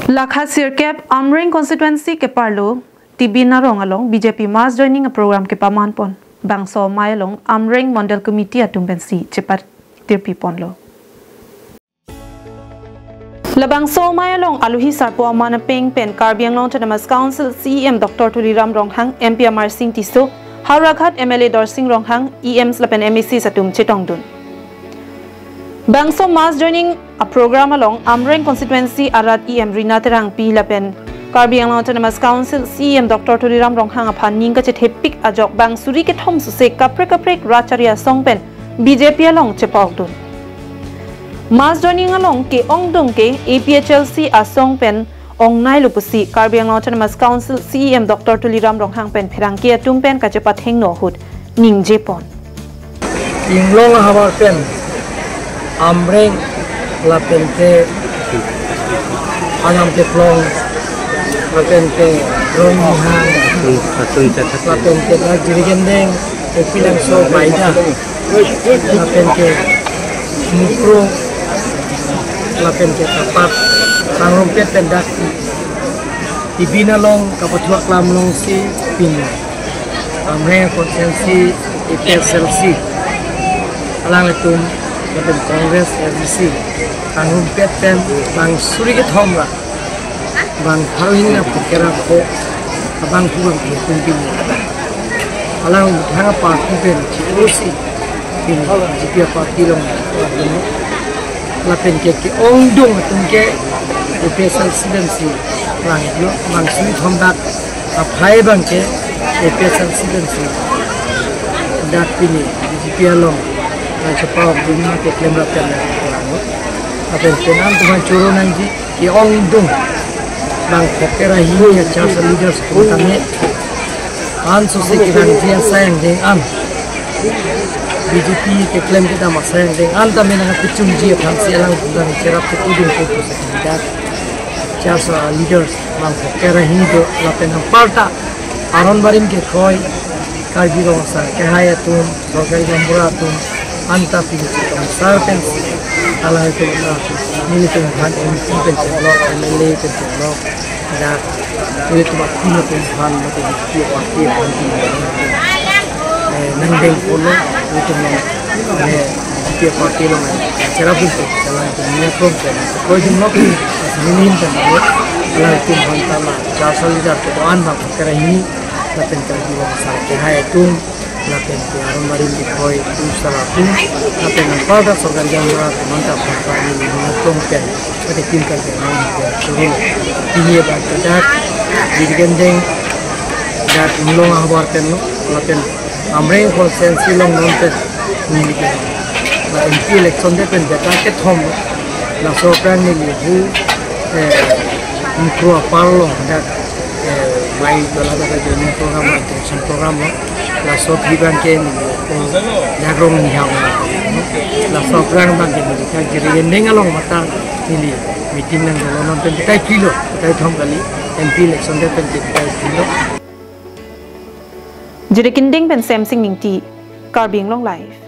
Lakha Sirkep Amreng constituency ke Parlo TB narong along BJP mass joining a program ke Pamanpon Bangso Mai along Amreng Mandal Committee atumbensi cepat tirpi ponlo. Labangso Mai along aluhi sarpo amana peng pen Karbiang Long Chanamas Council CEM Dr. Tuliram Ronghang MP Amar Singh Tiso Hauraghat MLA Dorsing Ronghang EMs lapen MEC satum Chetongdun. Bangso mass joining a program along Amreng constituency arat EM Rina Terang Pi lapen Karbiang Long Chanamas Council CEM Dr. Tuliram Ronghang aphan ning ka chethepik ajok bang suri ke thom suse kaprek racharia songpen BJP along chepokdun. Mass joining along ke ongdong ke APHLC asong pen ong nai lupusi Karbiang Long Chanamas Council CEM Dr. Tuliram Ronghang pen pherangki atum pen ka chepat heng no hut ning jepon. Inglong habar pen Amreng lapente anam teplong lapente Ronghang lapente jirigendeng epilang so baida lapente mukro lapente tapat sangrompet pendak ibinalong kapatuak lamlong si pin Amreng konsensi IPSLC alang etum Lapen Kongres RDC Tanghum Peten Bang Surigit Homra Bang Haruhin na Pukera Ko Abang Huwang Kumpin Alang Hanga Party Pen Chiusi Pin Jipia Party Long Lapen Keke Ongdong Tungke EPSL Sidensi Bang Surigit Homdak Apai Bang Ke EPSL Sidensi Dak Pini Jipia Long cepat dunia ke klaim rakyat orang. Apa yang tenang tuhan curu nanti ki ongdung bang pokera hini ya cara leaders kami an sosial kita dia sayang dengan BJP ke klaim kita masayang dengan kami nak kecum dia fansi alang dan cerap ketudung fokus kita cara leaders bang pokera hini tu lapen parta aron barim ke koi karbi rosa kehayatun sorgari gamburatun anta pilih sarpens ala itu militan han MP pencelok MLA pencelok dan itu makna Tuhan mati di parti parti nandeng polo itu di parti lo cerap itu jalan dunia program kau jumlah minim pencelok ala itu hantama jasa lihat ketuan bang kerana ini lapen kerja besar kehaya itu lapen aron barim di koi usara tu lapen pada sorgan jamra mantap ini menguntungkan pada tim kerja ini ini bakat digendeng dan mulung ahbar tenlo lapen Amreng konsensi long nonte ini la MP election de pen data ke thom la sokran ni hu mikro parlo dan mai dola da jenis program attention program la sok hiban ke ni jagrong ni hawa la sok rang bang ke ni ka jiri ending along mata ni meeting nang dolon pen kai kilo kai thom kali MP election de pen kai kilo jiri kinding pen samsing ning ti Karbiang Long live